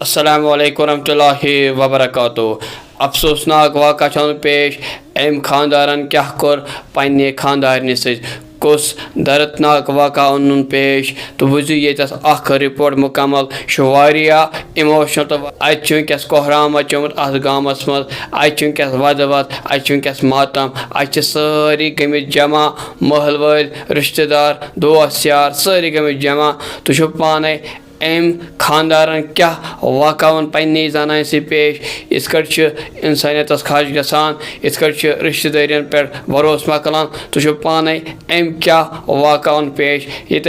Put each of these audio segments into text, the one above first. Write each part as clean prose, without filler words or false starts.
अस्सलामु अलैकुम रहमतुल्लाहि व बरकातुहू। अफसोसनाक वाक़ा छो पेश अम खानदारन क्या कोर पन्ने खानदारनि सत कुस दर्दनाक वाक़ा ओनुन पेश तो बुझु ये अख रिपोर्ट मुकम्मल इमोशनल तो वस कोहराम मचोमुत अत गामस मज वस वद वस मातम सारी गमित जमा महल वाल रिश्तेदार दोस्त यार सारी गमित जमा तुझो पाने अम खानदारन क्या वाक़ा पन्ने जनान से पेश इस इंसानियत खज गसान इस रिश्तेदारियन पे भरोस मकलान तुझो पाने अम क्या वाक़ा पेश ये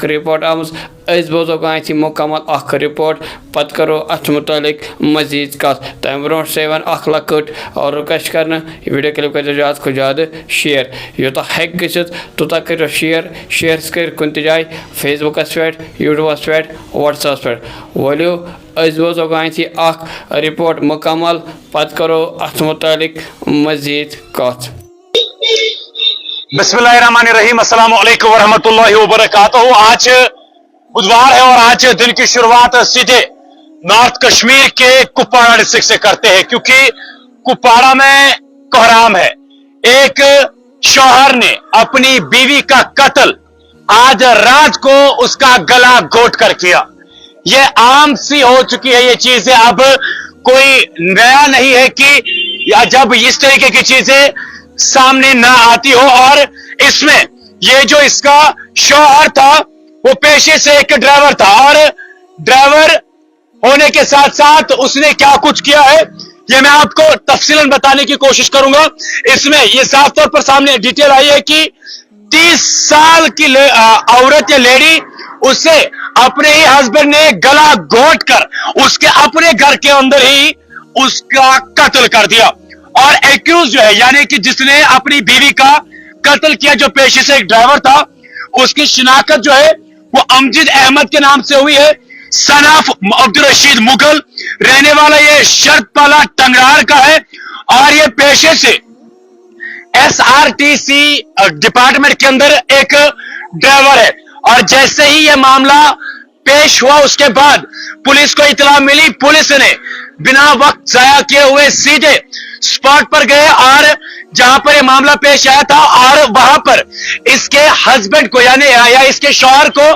रिपोर्ट आम बोजो गो मुकम्मल रिपोर्ट पत करो अत मुतलिक मजीद कत तम ब्रो सेवन लकट और रिक्वेस्ट कर वीडियो क्लिप कर ज़्यादा को ज़्यादा शेयर यूत हेक गत तूत करो शेयर कर कुन जाए फेसबुकस पे यूट्यूबस पे व्हाट्सएप पे वलियो बोजो गो रिपोर्ट मुकम्मल पत करो अत मुतलिक मजीद कत। बिस्मिल्लाहिर्रहमानिर्रहीम, अस्सलामु अलैकुम वरहमतुल्लाहि वबरकातुहू। आज बुधवार है और आज दिन की शुरुआत सीधे नॉर्थ कश्मीर के कुपवाड़ा डिस्ट्रिक्ट से करते हैं, क्योंकि कुपवाड़ा में कोहराम है। एक शौहर ने अपनी बीवी का कत्ल आज रात को उसका गला घोट कर किया। यह आम सी हो चुकी है ये चीजें, अब कोई नया नहीं है कि या जब इस तरीके की चीजें सामने ना आती हो। और इसमें ये जो इसका शौहर था वो पेशे से एक ड्राइवर था, और ड्राइवर होने के साथ साथ उसने क्या कुछ किया है ये मैं आपको तफसीलन बताने की कोशिश करूंगा। इसमें ये साफ तौर पर सामने डिटेल आई है कि 30 साल की औरत या लेडी, उसे अपने ही हस्बैंड ने गला घोट कर उसके अपने घर के अंदर ही उसका कत्ल कर दिया। और एक्यूज जो है यानी कि जिसने अपनी बीवी का कत्ल किया, जो पेशे से एक ड्राइवर था, उसकी शिनाख्त जो है वो अमजद अहमद के नाम से हुई है। सन ऑफ अब्दुल रशीद मुगल, रहने वाला ये शर्तपाला टंगरार का है, और ये पेशे से SRTC डिपार्टमेंट के अंदर एक ड्राइवर है। और जैसे ही ये मामला पेश हुआ उसके बाद पुलिस को इतला मिली, पुलिस ने बिना वक्त जाया किए हुए सीधे स्पॉट पर गए और जहां पर ये मामला पेश आया था, और वहां पर इसके हस्बैंड को यानी या इसके शौहर को,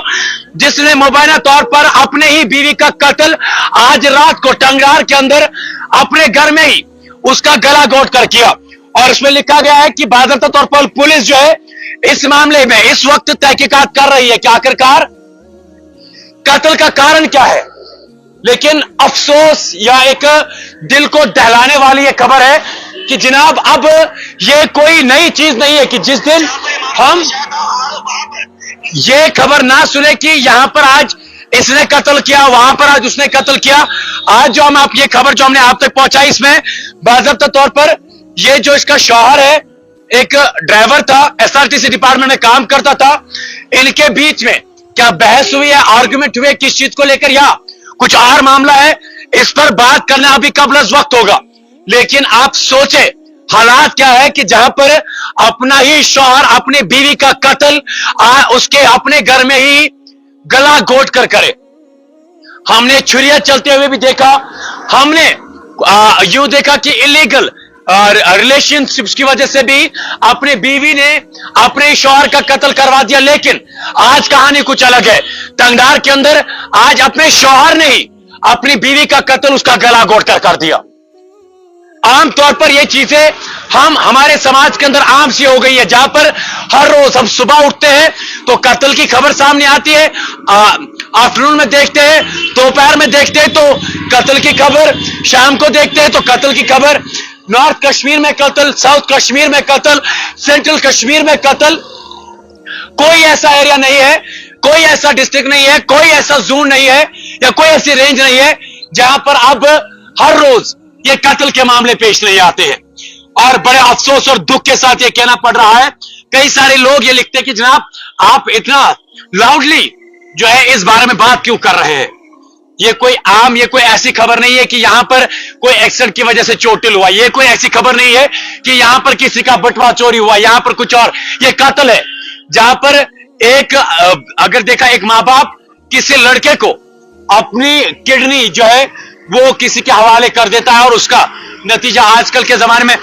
जिसने मुबैना तौर पर अपने ही बीवी का कत्ल आज रात को टंगरार के अंदर अपने घर में ही उसका गला घोट कर किया। और इसमें लिखा गया है कि बाकायदा तौर पर पुलिस जो है इस मामले में इस वक्त तहकीकात कर रही है कि आखिरकार कत्ल का कारण क्या है। लेकिन अफसोस या एक दिल को दहलाने वाली ये खबर है कि जनाब अब ये कोई नई चीज नहीं है कि जिस दिन हम ये खबर ना सुने कि यहां पर आज इसने कत्ल किया, वहां पर आज उसने कत्ल किया। आज जो हम आप ये खबर जो हमने आप तक पहुंचाई, इसमें बाकायदा तौर पर ये जो इसका शौहर है एक ड्राइवर था, SRTC डिपार्टमेंट में काम करता था, इनके बीच में क्या बहस हुई है, आर्गुमेंट हुए किस चीज को लेकर, या कुछ और मामला है, इस पर बात करना अभी कबल वक्त होगा। लेकिन आप सोचे हालात क्या है कि जहां पर अपना ही शौहर अपनी बीवी का कत्ल उसके अपने घर में ही गला घोट कर करे। हमने छुरियां चलते हुए भी देखा, हमने यूं देखा कि इलीगल रिलेशनशिप्स की वजह से भी अपनी बीवी ने अपने शौहर का कत्ल करवा दिया। लेकिन आज कहानी कुछ अलग है। टंगरार के अंदर आज अपने शौहर ने ही अपनी बीवी का कत्ल उसका गला घोट कर दिया। आमतौर पर यह चीजें हमारे समाज के अंदर आम सी हो गई है, जहां पर हर रोज हम सुबह उठते हैं तो कत्ल की खबर सामने आती है, आफ्टरनून में देखते हैं, दोपहर में देखते हैं तो कत्ल की खबर, शाम को देखते हैं तो कत्ल की खबर, नॉर्थ कश्मीर में कत्ल, साउथ कश्मीर में कत्ल, सेंट्रल कश्मीर में कत्ल। कोई ऐसा एरिया नहीं है, कोई ऐसा डिस्ट्रिक्ट नहीं है, कोई ऐसा जोन नहीं है या कोई ऐसी रेंज नहीं है जहां पर अब हर रोज ये कत्ल के मामले पेश नहीं आते हैं। और बड़े अफसोस और दुख के साथ ये कहना पड़ रहा है, कई सारे लोग ये लिखते हैं कि जनाब आप इतना लाउडली जो है इस बारे में बात क्यों कर रहे हैं। ये कोई ऐसी खबर नहीं है कि यहां पर कोई एक्सीडेंट की वजह से चोटिल हुआ, ये कोई ऐसी खबर नहीं है कि यहां पर किसी का बटवा चोरी हुआ, यहां पर कुछ और। ये कत्ल है जहां पर एक अगर देखा एक मां बाप किसी लड़के को अपनी किडनी जो है वो किसी के हवाले कर देता है और उसका नतीजा आजकल के जमाने में,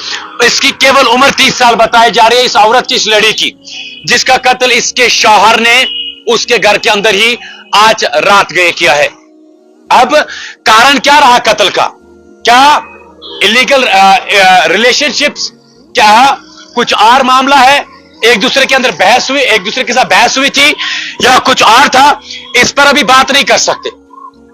इसकी केवल उम्र 30 साल बताई जा रही है इस औरत की, इस लड़ी की, जिसका कत्ल इसके शौहर ने उसके घर के अंदर ही आज रात गए किया है। अब कारण क्या रहा कत्ल का? क्या इलीगल रिलेशनशिप्स, क्या कुछ और मामला है, एक दूसरे के अंदर बहस हुई, एक दूसरे के साथ बहस हुई थी, या कुछ और था? इस पर अभी बात नहीं कर सकते।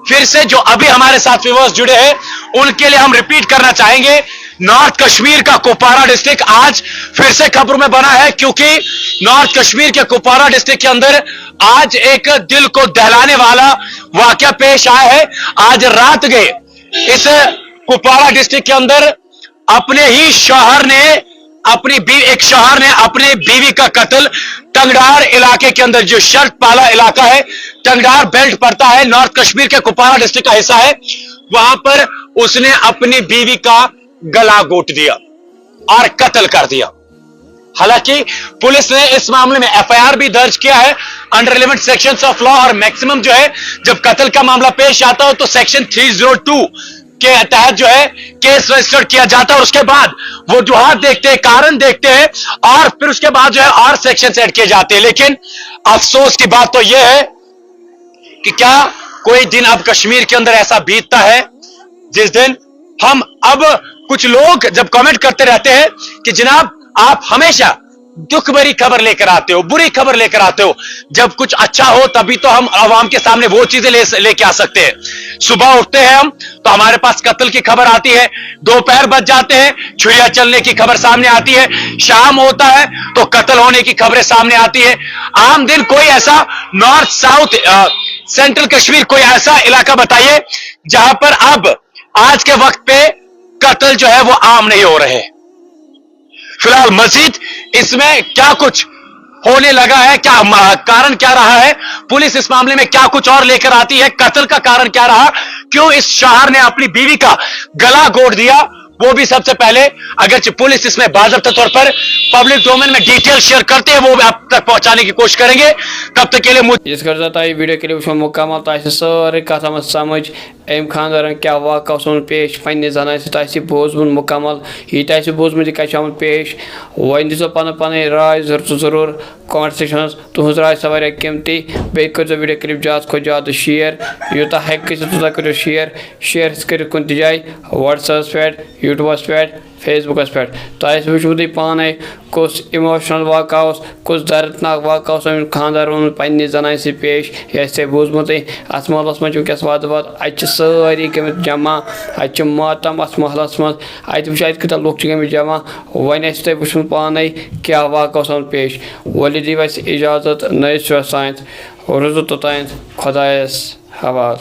फिर से जो अभी हमारे साथ व्यूअर्स जुड़े हैं उनके लिए हम रिपीट करना चाहेंगे, नॉर्थ कश्मीर का कुपवारा डिस्ट्रिक्ट आज फिर से खबरों में बना है, क्योंकि नॉर्थ कश्मीर के कुपवारा डिस्ट्रिक्ट के अंदर आज एक दिल को दहलाने वाला वाकया पेश आया है। आज रात गए इस कुपवारा डिस्ट्रिक्ट के अंदर अपने ही शौहर ने एक शौहर ने अपने बीवी का कत्ल टंगडार इलाके के अंदर, जो शर्त पाला इलाका है, टंगडार बेल्ट पड़ता है, नॉर्थ कश्मीर के कुपवारा डिस्ट्रिक्ट का हिस्सा है, वहां पर उसने अपनी बीवी का गला घोट दिया और कत्ल कर दिया। हालांकि पुलिस ने इस मामले में एफआईआर भी दर्ज किया है under relevant sections of law, और मैक्सिमम जो है जब कत्ल का मामला पेश आता हो तो सेक्शन 302 के तहत जो है केस रजिस्टर किया जाता है, और उसके बाद वो वजुहात देखते हैं, कारण देखते हैं, और फिर उसके बाद जो है और सेक्शन ऐड किए जाते हैं। लेकिन अफसोस की बात तो यह है कि क्या कोई दिन अब कश्मीर के अंदर ऐसा बीतता है जिस दिन हम, अब कुछ लोग जब कमेंट करते रहते हैं कि जनाब आप हमेशा दुख भरी खबर लेकर आते हो, बुरी खबर लेकर आते हो, जब कुछ अच्छा हो तभी तो हम आवाम के सामने वो चीजें लेके आ सकते हैं। सुबह उठते हैं हम तो हमारे पास कत्ल की खबर आती है, दोपहर बच जाते हैं छुरियां चलने की खबर सामने आती है, शाम होता है तो कत्ल होने की खबरें सामने आती है। आम दिन कोई ऐसा नॉर्थ साउथ सेंट्रल कश्मीर कोई ऐसा इलाका बताइए जहां पर अब आज के वक्त पे कत्ल जो है वो आम नहीं हो रहे। फिलहाल मजीद इसमें क्या कुछ होने लगा है, क्या कारण क्या रहा है, पुलिस इस मामले में क्या कुछ और लेकर आती है, कत्ल का कारण क्या रहा, क्यों इस शौहर ने अपनी बीवी का गला घोट दिया, वो भी सबसे पहले अगर पुलिस इसमें बाज़ाब्ता तौर पर पब्लिक डोमेन में डिटेल शेयर करते हैं वो भी आप तक पहुंचाने की कोशिश करेंगे। तब तक के लिए इस वीडियो के लिए मुकम्मल सारी कथ समझ अम खानदारन क्या वाक़ पेश पन्ने जनान सत बोजमुत मुकम्मल यह बोजमुत यह पेश वन दो पन राय जरूर कमेंट सेक्शन तुज राय सह वारिया कीमती बे कर वीडियो क्लिप ज़्यादा खुद ज़्यादा शेयर यूत तूत करो शेयर कर कुन जाए व्हाट्सएप पे, यूट्यूबस पे, फेसबुकस पे, तो वो तुम पाने कुछ इमोशनल वाक़ा कुछ दर्दनाक वाक़ा खानदार पन्ने जनान से पेश यह बोजमुत अत महलस मज वस वाद अत सारी गमित जमा अत मातम अत महलस मज अत लुक गमित जमा वन तुम वो पाने क्या वाक़ा पेश वली दी इजाज़त नए साइन रुजु तोतान खुदायस हवाल।